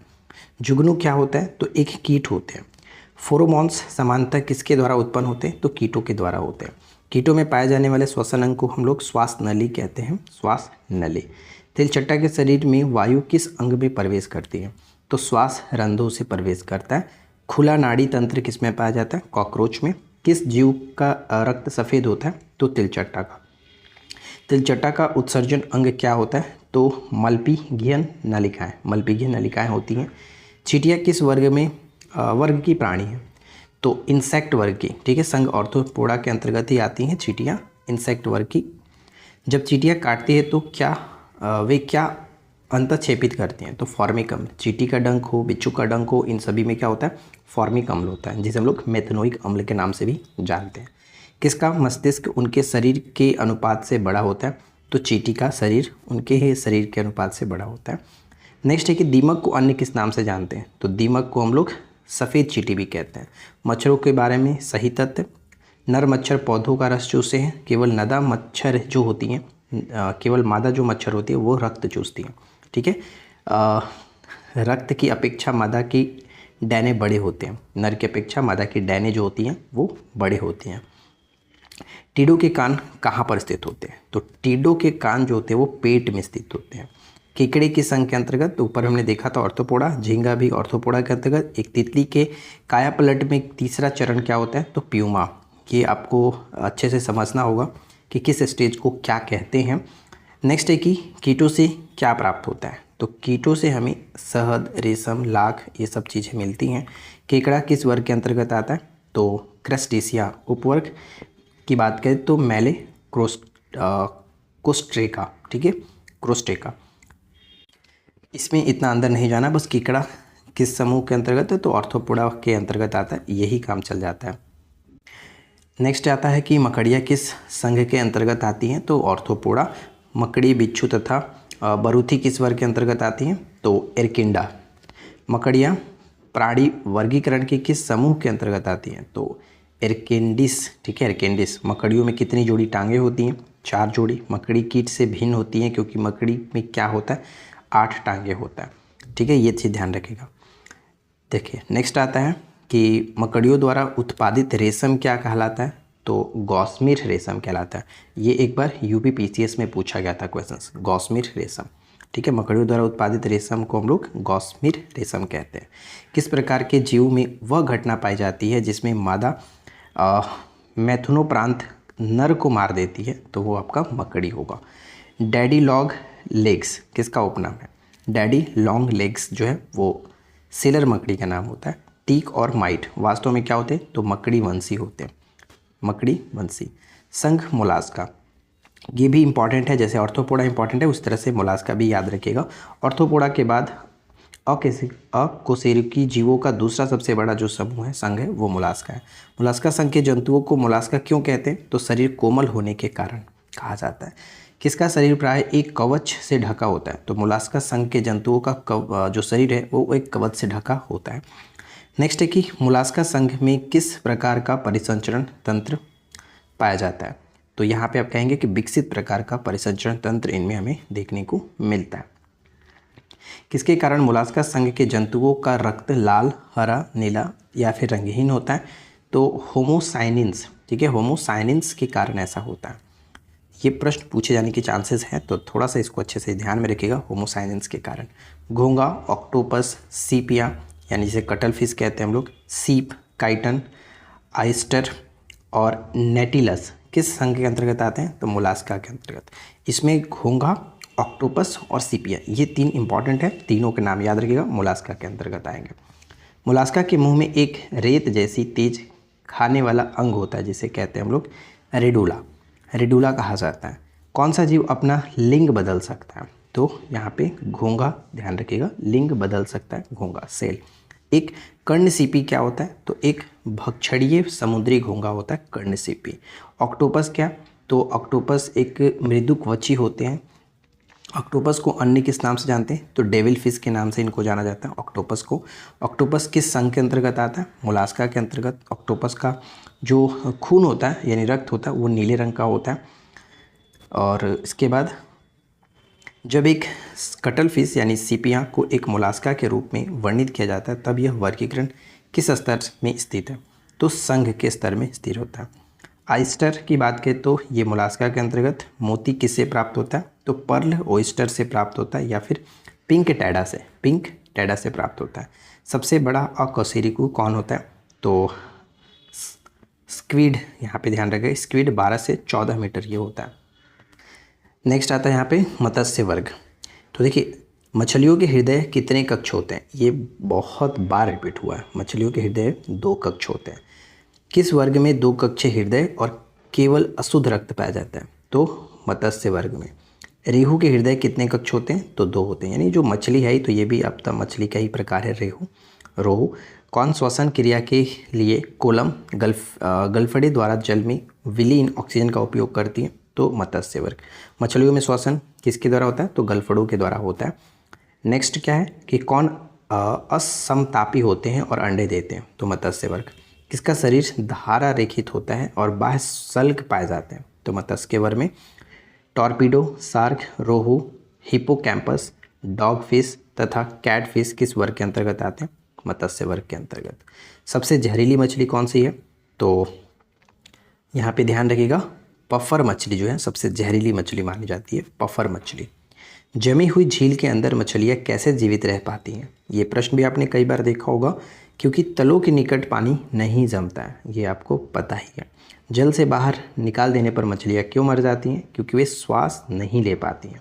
जुगनू क्या होता है? तो एक कीट होते हैं। फेरोमोन्स सामान्यतः किसके द्वारा उत्पन्न होते हैं? तो कीटों के द्वारा होते हैं। कीटों में पाए जाने वाले श्वसन अंग को हम लोग श्वास नली कहते हैं, श्वास नली। तिलचट्टा के शरीर में वायु किस अंग में प्रवेश करती है? तो श्वास रंध्रों से प्रवेश करता है। खुला नाड़ी तंत्र किस में पाया जाता है? कॉकरोच में। किस जीव का रक्त सफ़ेद होता है? तो तिलचट्टा का। तिलचट्टा का उत्सर्जन अंग क्या होता है? तो मल्पीघियन नलिकाएं, मल्पीघियन नलिकाएं होती हैं। चींटियां किस वर्ग में वर्ग की प्राणी है? तो इंसेक्ट वर्ग की, ठीक है, संघ ऑर्थोपोडा के अंतर्गत ही आती हैं चींटियां, इंसेक्ट वर्ग की। जब चींटियां काटती है तो वे क्या अंतःक्षेपित करती हैं? तो फॉर्मिक अम्ल। चींटी का डंक हो, बिच्छू का डंक हो, इन सभी में क्या होता है? फॉर्मिक अम्ल होता है, जिसे हम लोग मेथनोइक अम्ल के नाम से भी जानते हैं। किसका मस्तिष्क उनके शरीर के अनुपात से बड़ा होता है? तो चींटी का शरीर उनके ही शरीर के अनुपात से बड़ा होता है। नेक्स्ट है कि दीमक को अन्य किस नाम से जानते हैं? तो दीमक को हम लोग सफ़ेद चींटी भी कहते हैं। मच्छरों के बारे में सही तथ्य: नर मच्छर पौधों का रस चूसते हैं। केवल नदा मच्छर जो होती हैं, केवल मादा जो मच्छर होती है वो रक्त चूसती हैं, ठीक है। रक्त की अपेक्षा मादा की डैने बड़े होते हैं, नर की अपेक्षा मादा की डैने जो होती हैं वो बड़े होती हैं। टीडों के कान कहाँ पर स्थित होते हैं? तो टीडों के कान जो होते हैं वो पेट में स्थित होते हैं। केकड़े के संघ के अंतर्गत, तो ऊपर हमने देखा था ऑर्थोपोडा, झींगा भी ऑर्थोपोडा के अंतर्गत। एक तितली के काया पलट में तीसरा चरण क्या होता है? तो प्यूमा। ये आपको अच्छे से समझना होगा कि किस स्टेज को क्या कहते हैं। नेक्स्ट है कि कीटों से क्या प्राप्त होता है? तो कीटों से हमें शहद, रेशम, लाख, ये सब चीज़ें मिलती हैं। केकड़ा किस वर्ग के अंतर्गत आता है? तो क्रस्टेशिया। उपवर्ग की बात करें तो मैले कोस्ट्रेका, ठीक है, क्रोस्टेका। इसमें इतना अंदर नहीं जाना, बस केकड़ा किस समूह के अंतर्गत है? तो ऑर्थोपोडा के अंतर्गत आता है, यही काम चल जाता है। नेक्स्ट आता है कि मकड़ियाँ किस संघ के अंतर्गत आती हैं? तो ऑर्थोपोडा। मकड़ी, बिच्छू तथा बरूथी किस वर्ग के अंतर्गत आती हैं? तो एरकिंडा। मकड़ियाँ प्राणी वर्गीकरण के किस समूह के अंतर्गत आती हैं? तो एरकेंडिस, ठीक है, एरकेंडिस। मकड़ियों में कितनी जोड़ी टांगें होती हैं? 4 जोड़ी। मकड़ी कीट से भिन्न होती हैं क्योंकि मकड़ी में क्या होता है? 8 टांगे होता है, ठीक है, ये चीज़ ध्यान रखिएगा। देखिए नेक्स्ट आता है कि मकड़ियों द्वारा उत्पादित रेशम क्या कहलाता है? तो गॉसमिर रेशम कहलाता है। ये एक बार यूपीपीसीएस में पूछा गया था क्वेश्चंस, गॉसमिर रेशम, ठीक है। मकड़ियों द्वारा उत्पादित रेशम को हम लोग गॉसमिर रेशम कहते हैं। किस प्रकार के जीव में वह घटना पाई जाती है जिसमें मादा मैथुनोप्रांत नर को मार देती है? तो वो आपका मकड़ी होगा। डैडी लॉन्ग लेग्स किसका उपनाम है? डैडी लॉन्ग लेग्स जो है वो सेलर मकड़ी का नाम होता है। टीक और माइट वास्तव में क्या होते हैं? तो मकड़ी वंशी होते हैं, मकड़ी वंशी। संघ मोलास्का ये भी इंपॉर्टेंट है, जैसे ऑर्थोपोडा इंपॉर्टेंट है उस तरह से मोलास्का भी याद रखिएगा। ऑर्थोपोडा के बाद अकोसेरुकी जीवों का दूसरा सबसे बड़ा जो समूह है, संघ है, वो मोलास्का है। मोलास्का संघ के जंतुओं को मोलास्का क्यों कहते हैं? तो शरीर कोमल होने के कारण कहा जाता है। किसका शरीर प्राय एक कवच से ढका होता है? तो मोलास्का संघ के जंतुओं का जो शरीर है वो एक कवच से ढका होता है। नेक्स्ट है कि मोलास्का संघ में किस प्रकार का परिसंचरण तंत्र पाया जाता है? तो यहाँ पे आप कहेंगे कि विकसित प्रकार का परिसंचरण तंत्र इनमें हमें देखने को मिलता है। किसके कारण मोलास्का संघ के जंतुओं का रक्त लाल, हरा, नीला या फिर रंगहीन होता है? तो होमोसाइनिन्स, ठीक है, होमोसाइनिन्स के कारण ऐसा होता है। ये प्रश्न पूछे जाने के चांसेस हैं, तो थोड़ा सा इसको अच्छे से ध्यान में रखिएगा। होमोसाइनिन्स के कारण घोंगा, ऑक्टोपस, सीपिया यानी जिसे कटल फिश कहते हैं हम लोग, सीप, काइटन, आइस्टर और नेटिलस किस संघ के अंतर्गत आते हैं? तो मोलास्का के अंतर्गत। इसमें घोंगा, ऑक्टोपस और सीपिया ये तीन इंपॉर्टेंट है, तीनों के नाम याद रखिएगा, मोलास्का के अंतर्गत आएंगे। मोलास्का के मुंह में एक रेत जैसी तेज खाने वाला अंग होता है जिसे कहते हैं हम लोग रेडुला। रेडुला कहा जाता है। कौन सा जीव अपना लिंग बदल सकता है? तो यहाँ पे घोंगा, ध्यान रखिएगा, लिंग बदल सकता है घोंगा, सेल। एक कर्णसीपी क्या होता है? तो एक भक्षणीय समुद्री घोंगा होता है कर्णसीपी। ऑक्टोपस क्या? तो ऑक्टोपस एक मृदुकवची होते हैं। ऑक्टोपस को अन्य किस नाम से जानते हैं? तो डेविल फिश के नाम से इनको जाना जाता है ऑक्टोपस को। ऑक्टोपस किस संघ के अंतर्गत आता है? मोलास्का के अंतर्गत। ऑक्टोपस का जो खून होता है यानी रक्त होता है वो नीले रंग का होता है। और इसके बाद जब एक कटल फिश यानी सीपिया को एक मोलास्का के रूप में वर्णित किया जाता है तब यह वर्गीकरण किस स्तर में स्थित है? तो संघ के स्तर में स्थिर होता है। आइस्टर की बात करें तो ये मोलास्का के अंतर्गत। मोती किससे प्राप्त होता है? तो पर्ल ओइस्टर से प्राप्त होता है या फिर पिंक टैडा से प्राप्त होता है। सबसे बड़ा अकशेरुकी कौन होता है? तो स्क्विड, यहाँ पे ध्यान रखें, स्क्विड 12 से 14 मीटर ये होता है। नेक्स्ट आता है यहाँ पे मत्स्य वर्ग। तो देखिए मछलियों के हृदय कितने कक्ष होते हैं? ये बहुत बार रिपीट हुआ है। मछलियों के हृदय 2 कक्ष होते हैं। किस वर्ग में 2 कक्ष हृदय और केवल अशुद्ध रक्त पाया जाता है? तो मत्स्य वर्ग में। रेहू के हृदय कितने कक्ष होते हैं? तो 2 होते हैं। यानी जो मछली है तो ये भी अब तक मछली का ही प्रकार है रोहू। कौन श्वसन क्रिया के लिए कोलम गलफड़े द्वारा जल में विलीन ऑक्सीजन का उपयोग करती है? तो मत्स्य वर्ग। मछलियों में श्वसन किसके द्वारा होता है? तो गलफड़ों के द्वारा होता है। नेक्स्ट क्या है कि कौन असमतापी होते हैं और अंडे देते हैं? तो मत्स्य वर्ग। किसका शरीर धारा रेखित होता है और बाह्य सल्क पाए जाते हैं? तो मत्स्य वर्ग में टॉर्पीडो, शार्क, रोहू, हिपोकैम्पस, डॉग फिश तथा कैट फिश किस वर्ग के अंतर्गत आते हैं? मत्स्य वर्ग के अंतर्गत। सबसे जहरीली मछली कौन सी है? तो यहाँ पे ध्यान रखिएगा, पफर मछली जो है सबसे जहरीली मछली मानी जाती है, पफर मछली। जमी हुई झील के अंदर मछलियाँ कैसे जीवित रह पाती हैं? ये प्रश्न भी आपने कई बार देखा होगा, क्योंकि तलों के निकट पानी नहीं जमता है, ये आपको पता ही है। जल से बाहर निकाल देने पर मछलियाँ क्यों मर जाती हैं? क्योंकि वे श्वास नहीं ले पाती हैं।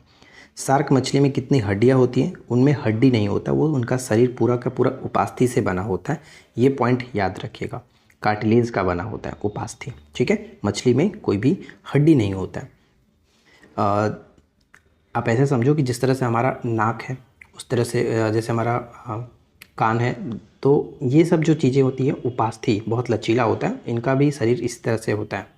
शार्क मछली में कितनी हड्डियाँ होती हैं? उनमें हड्डी नहीं होता, वो उनका शरीर पूरा का पूरा उपास्थि से बना होता है, ये पॉइंट याद रखिएगा। कार्टिलेज का बना होता है उपास्थि, ठीक है। मछली में कोई भी हड्डी नहीं होता है। आप ऐसे समझो कि जिस तरह से हमारा नाक है उस तरह से जैसे हमारा कान है, तो ये सब जो चीज़ें होती है उपास्थि बहुत लचीला होता है, इनका भी शरीर इस तरह से होता है।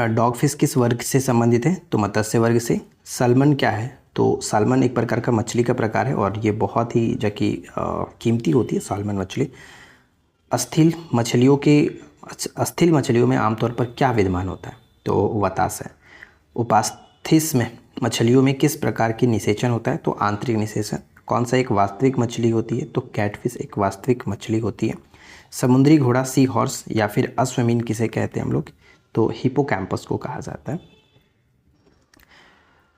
डॉग फिश किस वर्ग से संबंधित है? तो मत्स्य वर्ग से। साल्मन क्या है? तो साल्मन एक प्रकार का मछली का प्रकार है और ये बहुत ही जो कि कीमती होती है साल्मन मछली। अस्थिल मछलियों में आमतौर पर क्या विद्यमान होता है? तो वतास है। उपास्थिस में मछलियों में किस प्रकार की निषेचन होता है? तो आंतरिक निषेचन। कौन सा एक वास्तविक मछली होती है? तो कैटफिश एक वास्तविक मछली होती है। समुद्री घोड़ा सी हॉर्स या फिर अश्वमीन किसे कहते हैं हम लोग? तो हिपोकैम्पस को कहा जाता है।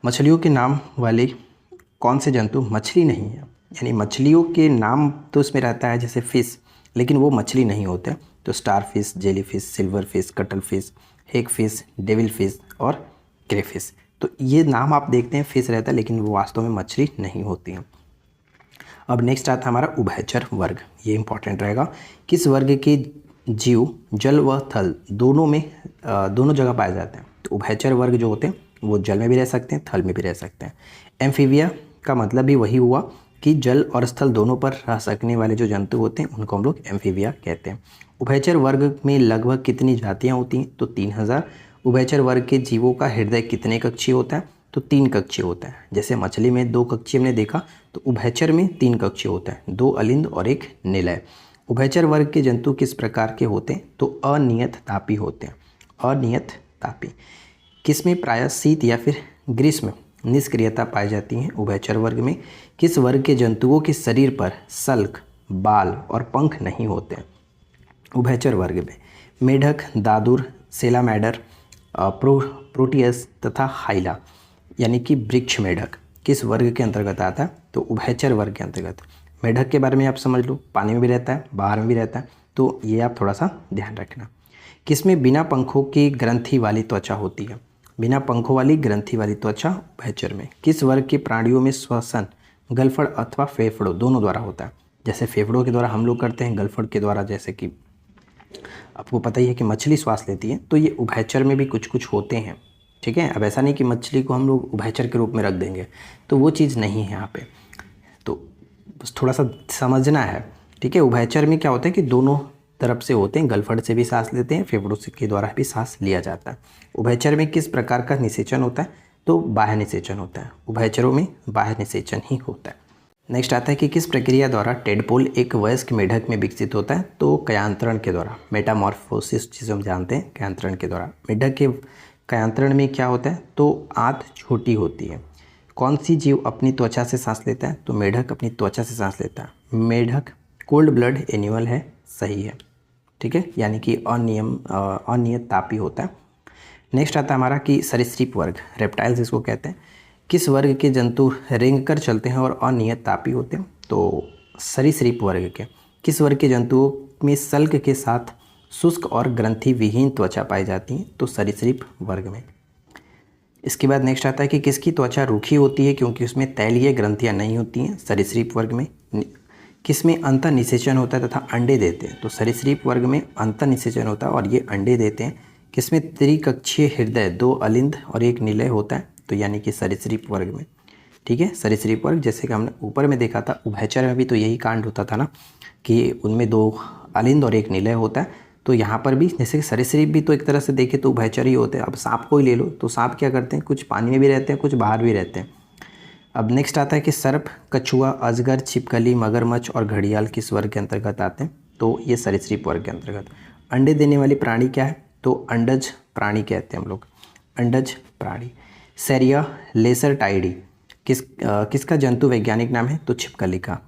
मछलियों के नाम वाले कौन से जंतु मछली नहीं है? यानी मछलियों के नाम तो इसमें रहता है जैसे फिश, लेकिन वो मछली नहीं होते। तो star fish, jelly fish, silver fish, cuttle fish, Hague fish, devil fish और क्रेफिश। तो ये नाम आप देखते हैं फिश रहता है, लेकिन वो वास्तव में मछली नहीं होती हैं। अब नेक्स्ट आता है हमारा उभयचर वर्ग, ये इंपॉर्टेंट रहेगा। किस वर्ग के जीव जल व थल दोनों जगह पाए जाते हैं? तो उभयचर वर्ग जो होते हैं वो जल में भी रह सकते हैं, थल में भी रह सकते हैं। एम्फीबिया का मतलब भी वही हुआ कि जल और स्थल दोनों पर रह सकने वाले जो जंतु होते हैं उनको हम लोग एम्फीबिया कहते हैं। उभयचर वर्ग में लगभग कितनी जातियाँ होती हैं? तो 3000। उभयचर वर्ग के जीवों का हृदय कितने कक्षीय होता है? तो 3 कक्षीय होता है। जैसे मछली में 2 कक्षीय हमने देखा, तो उभयचर में 3 कक्षीय होता है, 2 अलिंद और 1 निलय। उभयचर वर्ग के जंतु किस प्रकार के होते हैं? तो अनियत तापी होते हैं, अनियत तापी। किसमें प्रायः शीत या फिर ग्रीष्म निष्क्रियता पाई जाती है? उभयचर वर्ग में। किस वर्ग के जंतुओं के शरीर पर सल्क, बाल और पंख नहीं होते हैं? उभयचर वर्ग में मेढक, दादुर, सेलामैडर, प्रोटियस तथा हाइला यानी कि वृक्ष मेढक किस वर्ग के अंतर्गत आता है? तो उभयचर वर्ग के अंतर्गत। मेढक के बारे में आप समझ लो, पानी में भी रहता है, बाहर में भी रहता है, तो ये आप थोड़ा सा ध्यान रखना। किसमें बिना पंखों की ग्रंथि वाली त्वचा होती है? बिना पंखों वाली ग्रंथि वाली त्वचा उभयचर में। किस वर्ग के प्राणियों में श्वसन गलफड़ अथवा फेफड़ों दोनों द्वारा होता है? जैसे फेफड़ों के द्वारा हम लोग करते हैं, गलफड़ के द्वारा जैसे कि आपको पता ही है कि मछली श्वास लेती है, तो ये उभयचर में भी कुछ कुछ होते हैं। ठीक है, अब ऐसा नहीं कि मछली को हम लोग उभयचर के रूप में रख देंगे, तो वो चीज़ नहीं है यहाँ पे, तो बस थोड़ा सा समझना है। ठीक है, उभयचर में क्या होता है कि दोनों तरफ से होते हैं, गलफड़ से भी सांस लेते हैं, फेफड़ों से के द्वारा भी सांस लिया जाता है। उभयचर में किस प्रकार का निषेचन होता है? तो बाह्य निषेचन होता है। उभयचरों में बाह्य निषेचन ही होता है। नेक्स्ट आता है कि किस प्रक्रिया द्वारा टेडपोल एक वयस्क मेढक में विकसित होता है? तो कयांतरण के द्वारा, मेटामॉर्फोसिस जिसे हम जानते हैं, कयांतरण के द्वारा। मेढक के कयांतरण में क्या होता है? तो आंत छोटी होती है। कौन सी जीव अपनी त्वचा से सांस लेता है? तो मेढक अपनी त्वचा से सांस लेता है। मेढक कोल्ड ब्लड एनिमल है, सही है। ठीक है, यानी कि अनियत तापी होता है। नेक्स्ट आता है हमारा कि सरीसृप वर्ग, रेप्टाइल्स इसको कहते हैं। किस वर्ग के जंतु रेंग कर चलते हैं और अनियत तापी होते हैं? तो सरीसृप वर्ग के। किस वर्ग के जंतुओं में सल्क के साथ शुष्क और ग्रंथि विहीन त्वचा पाई जाती है? तो सरीसृप वर्ग में। इसके बाद नेक्स्ट आता है कि किसकी त्वचा रूखी होती है क्योंकि उसमें तैलीय ग्रंथियाँ नहीं होती हैं? सरीसृप वर्ग में। किसमें अंतः निषेचन होता है तथा अंडे देते हैं? तो सरीसृप वर्ग में अंतः निषेचन होता है और ये अंडे देते हैं। किसमें त्रिकक्षीय हृदय, 2 अलिंद और 1 निलय होता है? तो यानी कि सरीसृप वर्ग में। ठीक है, सरीसृप वर्ग जैसे कि हमने ऊपर में देखा था, उभयचर में भी तो यही कांड होता था ना कि उनमें 2 अलिंद और 1 निलय होता है। तो यहाँ पर भी जैसे सरीसृप भी तो एक तरह से देखे तो उभयचर ही होते हैं। अब सांप को ही ले लो, तो सांप क्या करते हैं? कुछ पानी में भी रहते हैं, कुछ बाहर भी रहते हैं। अब नेक्स्ट आता है कि सर्प, कछुआ, अजगर, छिपकली, मगरमच्छ और घड़ियाल किस वर्ग के अंतर्गत आते हैं? तो ये सरीसृप वर्ग के अंतर्गत। अंडे देने वाली प्राणी क्या है? तो अंडज प्राणी कहते हैं हम लोग, अंडज प्राणी। सेरिया लेसर टाइडी किसका जंतु वैज्ञानिक नाम है? तो छिपकली का।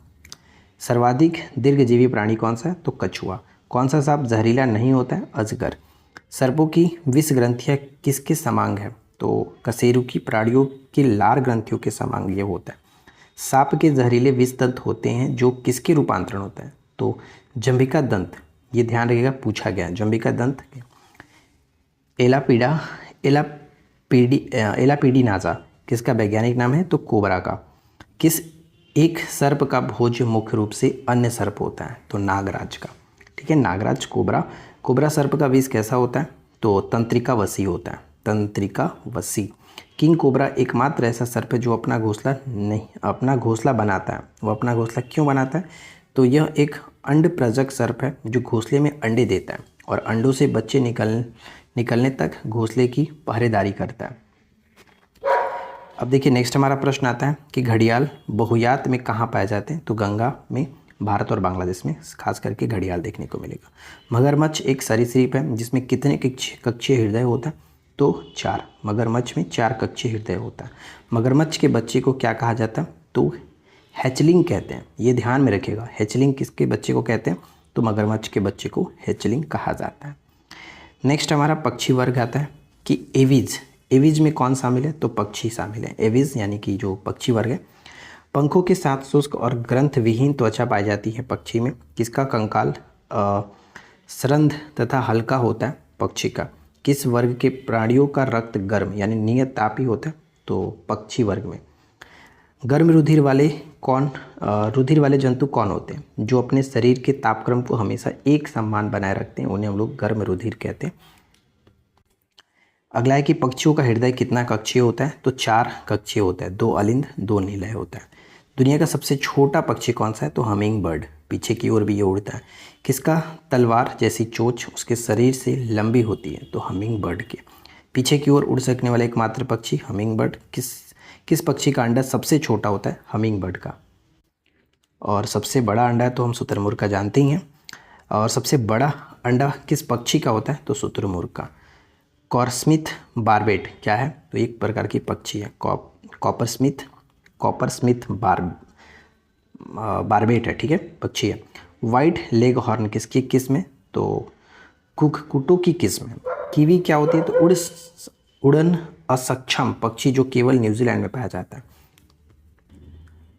सर्वाधिक दीर्घजीवी प्राणी कौन सा है? तो कछुआ। कौन सा सांप जहरीला नहीं होता है? अजगर। सर्पों की विष ग्रंथियाँ किसके समांग है? तो कशेरुकी प्राणियों की लार ग्रंथियों के समांग ये होता है। सांप के जहरीले विष दंत होते हैं जो किसके रूपांतरण होता है? तो जंबिका दंत, ये ध्यान रखिएगा, पूछा गया है जंबिका दंत। एलापीडीनाजा किसका वैज्ञानिक नाम है? तो कोबरा का। किस एक सर्प का भोज्य मुख्य रूप से अन्य सर्प होता है? तो नागराज का। ठीक है, नागराज, कोबरा सर्प का विष कैसा होता है? तो तंत्रिका वसी होता है, तंत्रिका वसी। किंग कोबरा एकमात्र ऐसा सर्प है जो अपना घोंसला बनाता है। वो अपना घोंसला क्यों बनाता है? तो यह एक अंड प्रजक सर्प है जो घोंसले में अंडे देता है और अंडों से बच्चे निकलने तक घोंसले की पहरेदारी करता है। अब देखिए नेक्स्ट हमारा प्रश्न आता है कि घड़ियाल बहुयात में कहाँ पाए जाते हैं? तो गंगा में, भारत और बांग्लादेश में खास करके घड़ियाल देखने को मिलेगा। मगरमच्छ एक सरीसृप है जिसमें कितने कक्षीय हृदय होता है? तो 4। मगरमच्छ में 4 कक्षीय हृदय होता है। मगरमच्छ के बच्चे को क्या कहा जाता है? तो हैचलिंग कहते हैं। ये ध्यान में रखिएगा, हैचलिंग किसके बच्चे को कहते हैं? तो मगरमच्छ के बच्चे को हैचलिंग कहा जाता है। नेक्स्ट हमारा पक्षी वर्ग आता है कि एविज। एविज में कौन शामिल है? तो पक्षी शामिल है। एविज यानी कि जो पक्षी वर्ग है। पंखों के साथ शुष्क और ग्रंथ विहीन त्वचा पाई जाती है पक्षी में। किसका कंकाल सरंध तथा हल्का होता है? पक्षी का। किस वर्ग के प्राणियों का रक्त गर्म यानी नियत तापी होता है? तो पक्षी वर्ग में। गर्म रुधिर वाले जंतु कौन होते हैं? जो अपने शरीर के तापक्रम को हमेशा एक समान बनाए रखते हैं, उन्हें हम लोग गर्म रुधिर कहते हैं। अगला है कि पक्षियों का हृदय कितना कक्षीय होता है, तो 4 कक्षीय होता है, 2 अलिंद 2 निलय होता है। दुनिया का सबसे छोटा पक्षी कौन सा है, तो हमिंग बर्ड, पीछे की ओर भी ये उड़ता है। किसका तलवार जैसी चोंच उसके शरीर से लंबी होती है, तो हमिंग बर्ड के। पीछे की ओर उड़ सकने वाला एकमात्र पक्षी हमिंग बर्ड। किस पक्षी का अंडा सबसे छोटा होता है, हमिंग बर्ड का। और सबसे बड़ा अंडा है तो हम शुतुरमुर्ग का जानते ही हैं। और सबसे बड़ा अंडा किस पक्षी का होता है, तो शुतुरमुर्ग का। कॉपरस्मिथ बार्बेट क्या है, तो एक प्रकार की पक्षी है। कॉपरस्मिथ बार्बेट है, ठीक है, पक्षी है। वाइट लेग हॉर्न किसकी किस्म है, तो कुक्कुटों की किस्म है। कीवी क्या होती है, तो उड़न असक्षम पक्षी जो केवल न्यूजीलैंड में पाया जाता है।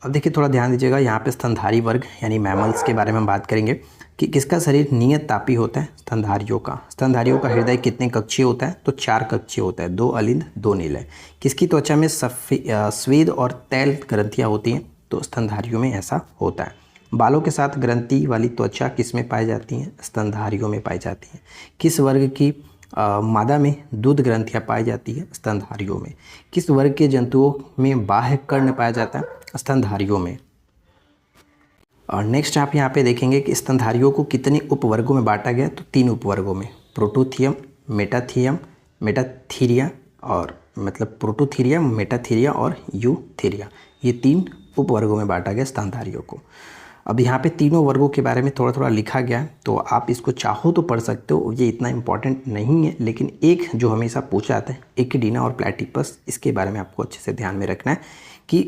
अब देखिए थोड़ा ध्यान दीजिएगा, यहाँ पे स्तनधारी वर्ग यानी मैमल्स के बारे में हम बात करेंगे कि किसका शरीर नियत तापी होता है, स्तनधारियों का। स्तनधारियों का हृदय कितने कक्षीय होता है, तो 4 कक्षीय होता है, 2 अलिंद 2 निलय। किसकी त्वचा में स्वेद और तैल ग्रंथियाँ होती हैं, तो स्तनधारियों में ऐसा होता है। बालों के साथ ग्रंथि वाली त्वचा किस में पाई जाती हैं, स्तनधारियों में पाई जाती हैं। किस वर्ग की मादा में दूध ग्रंथियाँ पाई जाती है, स्तनधारियों में। किस वर्ग के जंतुओं में बाह्य कर्ण पाया जाता है, स्तनधारियों में। और नेक्स्ट आप यहाँ पे देखेंगे कि स्तनधारियों को कितने उपवर्गों में बांटा गया, तो 3 उपवर्गों में, प्रोटोथियम, मेटाथीरिया और प्रोटोथीरिया, मेटाथीरिया और यूथीरिया, ये 3 उपवर्गों में बांटा गया स्तनधारियों को। अब यहाँ पे तीनों वर्गों के बारे में थोड़ा थोड़ा लिखा गया है, तो आप इसको चाहो तो पढ़ सकते हो, ये इतना इंपॉर्टेंट नहीं है। लेकिन एक जो हमेशा पूछा जाता है एकिडीना और प्लैटिपस, इसके बारे में आपको अच्छे से ध्यान में रखना है कि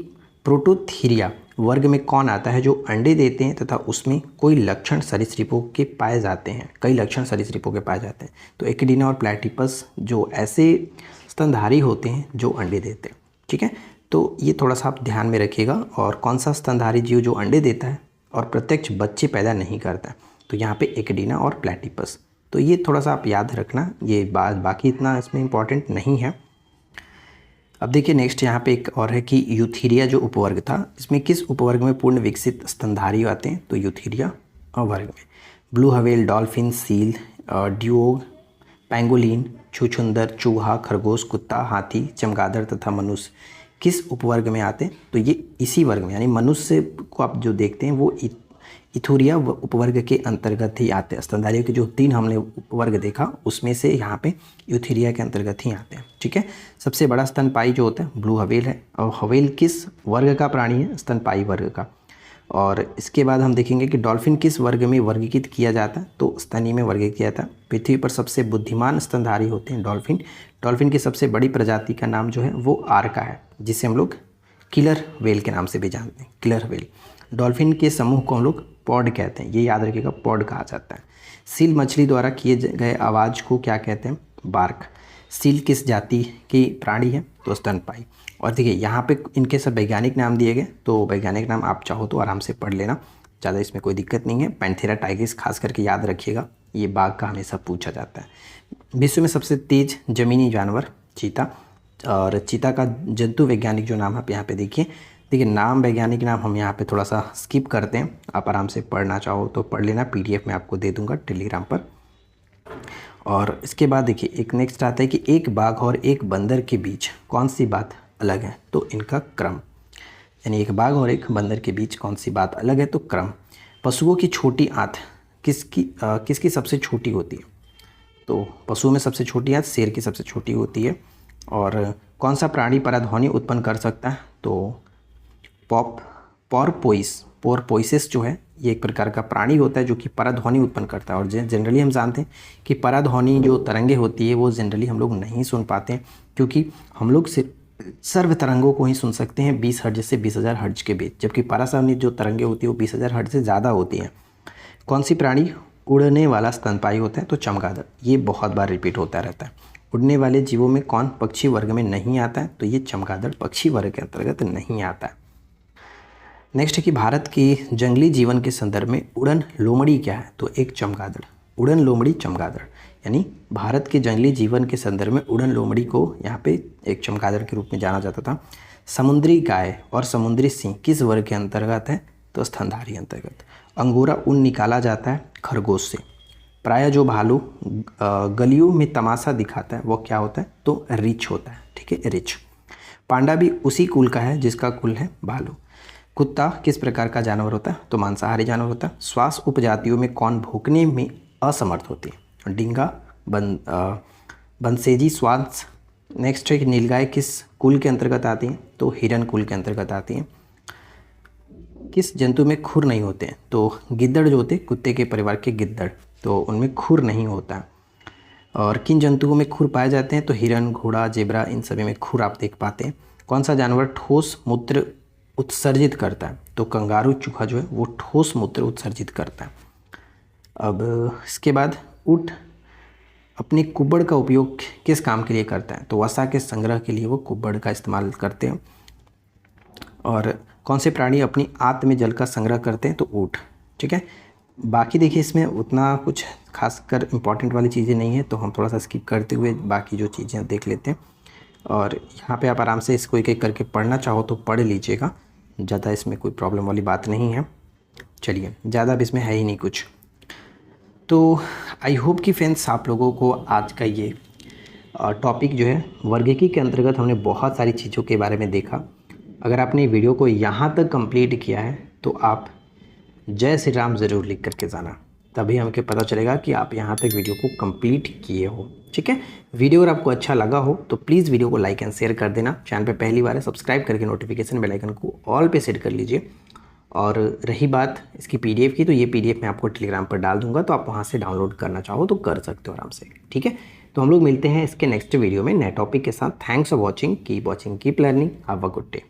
प्रोटोथीरिया वर्ग में कौन आता है जो अंडे देते हैं तथा उसमें कोई लक्षण सरीसृपों के पाए जाते हैं, कई लक्षण सरीसृपों के पाए जाते हैं। तो एकिडीना और प्लैटिपस जो ऐसे स्तनधारी होते हैं जो अंडे देते हैं, ठीक है। तो ये थोड़ा सा आप ध्यान में रखिएगा। और कौन सा स्तनधारी जीव जो अंडे देता है और प्रत्यक्ष बच्चे पैदा नहीं करता है, तो यहाँ पे एकिडीना और प्लैटिपस। तो ये थोड़ा सा आप याद रखना, ये बाकी इतना इसमें इंपॉर्टेंट नहीं है। अब देखिए नेक्स्ट यहाँ पे एक और है कि यूथीरिया जो उपवर्ग था, इसमें किस उपवर्ग में पूर्ण विकसित स्तनधारी आते हैं, तो यूथीरिया वर्ग में। ब्लू व्हेल, डॉल्फिन, सील, ड्यूग, पैंगोलिन, छुछुंदर, चूहा, खरगोश, कुत्ता, हाथी, चमगादड़ तथा मनुष्य किस उपवर्ग में आते हैं, तो ये इसी वर्ग में, यानी मनुष्य को आप जो देखते हैं वो इथुरिया उपवर्ग के अंतर्गत ही आते हैं। स्तनधारियों के जो 3 हमने उपवर्ग देखा उसमें से यहाँ पे यूथीरिया के अंतर्गत ही आते हैं, ठीक है। सबसे बड़ा स्तनपाई जो होता है ब्लू व्हेल है। और व्हेल किस वर्ग का प्राणी है, स्तनपाई वर्ग का। और इसके बाद हम देखेंगे कि डॉल्फिन किस वर्ग में वर्गीकृत किया जाता है, तो स्तनी में वर्गीकृत किया जाता है। पृथ्वी पर सबसे बुद्धिमान स्तनधारी होते हैं डॉल्फिन। डॉल्फिन की सबसे बड़ी प्रजाति का नाम जो है वो आर्का है, जिसे हम लोग किलर व्हेल के नाम से भी जानते हैं, किलर व्हेल। डॉल्फिन के समूह को हम लोग पॉड कहते हैं, ये याद रखिएगा, पॉड कहा जाता है। सील मछली द्वारा किए गए आवाज़ को क्या कहते हैं, बार्क। सील किस जाति की प्राणी है, तो स्तनपाई। और देखिए यहाँ पे इनके सब वैज्ञानिक नाम दिए गए, तो वैज्ञानिक नाम आप चाहो तो आराम से पढ़ लेना, ज़्यादा इसमें कोई दिक्कत नहीं है। पैंथेरा टाइग्रिस खास करके याद रखिएगा, ये बाघ का हमेशा पूछा जाता है। विश्व में सबसे तेज जमीनी जानवर चीता। और चीता का जंतु वैज्ञानिक जो नाम आप यहाँ पे देखिए नाम, वैज्ञानिक नाम हम यहाँ पे थोड़ा सा स्किप करते हैं, आप आराम से पढ़ना चाहो तो पढ़ लेना, PDF में आपको दे दूंगा टेलीग्राम पर। और इसके बाद देखिए एक नेक्स्ट आता है कि एक बाघ और एक बंदर के बीच कौन सी बात अलग है, तो इनका क्रम। यानी एक बाघ और एक बंदर के बीच कौन सी बात अलग है, तो क्रम। पशुओं की छोटी आंत किसकी सबसे छोटी होती है, तो पशुओं में सबसे छोटी आंत शेर की सबसे छोटी होती है। और कौन सा प्राणी पराध्वनि उत्पन्न कर सकता है, तो पोरपोइसिस जो है ये एक प्रकार का प्राणी होता है जो कि पराध्वनि उत्पन्न करता है। और जनरली हम जानते हैं कि पराध्वनि जो तरंगे होती है वो जनरली हम लोग नहीं सुन पाते हैं, क्योंकि हम लोग सिर्फ सर्व तरंगों को ही सुन सकते हैं 20 हर्ट्ज से 20,000 हर्ट्ज के बीच, जबकि परासावनिक जो तरंगे होती है वो 20,000 हर्ट्ज से ज़्यादा होती हैं। कौन सी प्राणी उड़ने वाला स्तनपाई होता है, तो चमगादड़। ये बहुत बार रिपीट होता रहता है। उड़ने वाले जीवों में कौन पक्षी वर्ग में नहीं आता है, तो ये चमगादड़ पक्षी वर्ग के अंतर्गत नहीं आता है। नेक्स्ट है कि भारत की जंगली जीवन के संदर्भ में उड़न लोमड़ी क्या है, तो एक चमगादड़। उड़न लोमड़ी चमगादड़, यानी भारत के जंगली जीवन के संदर्भ में उड़न लोमड़ी को यहाँ पे एक चमगादड़ के रूप में जाना जाता था। समुद्री गाय और समुद्री सिंह किस वर्ग के अंतर्गत है, तो स्तनधारी अंतर्गत। अंगोरा ऊन निकाला जाता है खरगोश से। प्रायः जो भालू गलियों में तमाशा दिखाता है वो क्या होता है, तो रीछ होता है, ठीक है, रीछ। पांडा भी उसी कुल का है जिसका कुल है भालू। कुत्ता किस प्रकार का जानवर होता है, तो मांसाहारी जानवर होता है। श्वास उपजातियों में कौन भौंकने में असमर्थ होती है, डींगा, बंसेजी श्वास। नेक्स्ट है कि नीलगाय किस कुल के अंतर्गत आती हैं, तो हिरन कुल के अंतर्गत आती हैं। किस जंतु में खुर नहीं होते हैं, तो गिद्दड़ जो होते हैं, कुत्ते के परिवार के गिद्दड़, तो उनमें खुर नहीं होता है। और किन जंतुओं में खुर पाए जाते हैं, तो हिरन, घोड़ा, जेब्रा, इन सभी में खुर आप देख पाते हैं। कौन सा जानवर ठोस मूत्र उत्सर्जित करता है, तो कंगारू चूहा जो है वो ठोस मूत्र उत्सर्जित करता है। अब इसके बाद ऊँट अपने कुब्बड़ का उपयोग किस काम के लिए करता है, तो वसा के संग्रह के लिए वो कुब्बड़ का इस्तेमाल करते हैं। और कौन से प्राणी अपनी आंत में जल का संग्रह करते हैं, तो ऊँट, ठीक है। बाकी देखिए इसमें उतना कुछ खासकर इम्पॉर्टेंट वाली चीज़ें नहीं है, तो हम थोड़ा सा स्किप करते हुए बाकी जो चीज़ें देख लेते हैं। और यहाँ पे आप आराम से इसको एक एक करके पढ़ना चाहो तो पढ़ लीजिएगा, ज़्यादा इसमें कोई प्रॉब्लम वाली बात नहीं है। चलिए, ज़्यादा भी इसमें है ही नहीं कुछ। तो आई होप कि फ्रेंड्स आप लोगों को आज का ये टॉपिक जो है वर्गीकी के अंतर्गत हमने बहुत सारी चीज़ों के बारे में देखा। अगर आपने वीडियो को यहाँ तक कंप्लीट किया है तो आप जय श्री राम ज़रूर लिख करके जाना, तभी हमको पता चलेगा कि आप यहाँ तक वीडियो को कंप्लीट किए हो, ठीक है। वीडियो अगर आपको अच्छा लगा हो तो प्लीज़ वीडियो को लाइक एंड शेयर कर देना। चैनल पे पहली बार है, सब्सक्राइब करके नोटिफिकेशन बेल आइकन को ऑल पे सेट कर लीजिए। और रही बात इसकी पीडीएफ की, तो ये पीडीएफ मैं आपको टेलीग्राम पर डाल दूंगा, तो आप वहाँ से डाउनलोड करना चाहो तो कर सकते हो आराम से, ठीक है। तो हम लोग मिलते हैं इसके नेक्स्ट वीडियो में नए टॉपिक के साथ। Thanks for watching, keep learning, have a good day.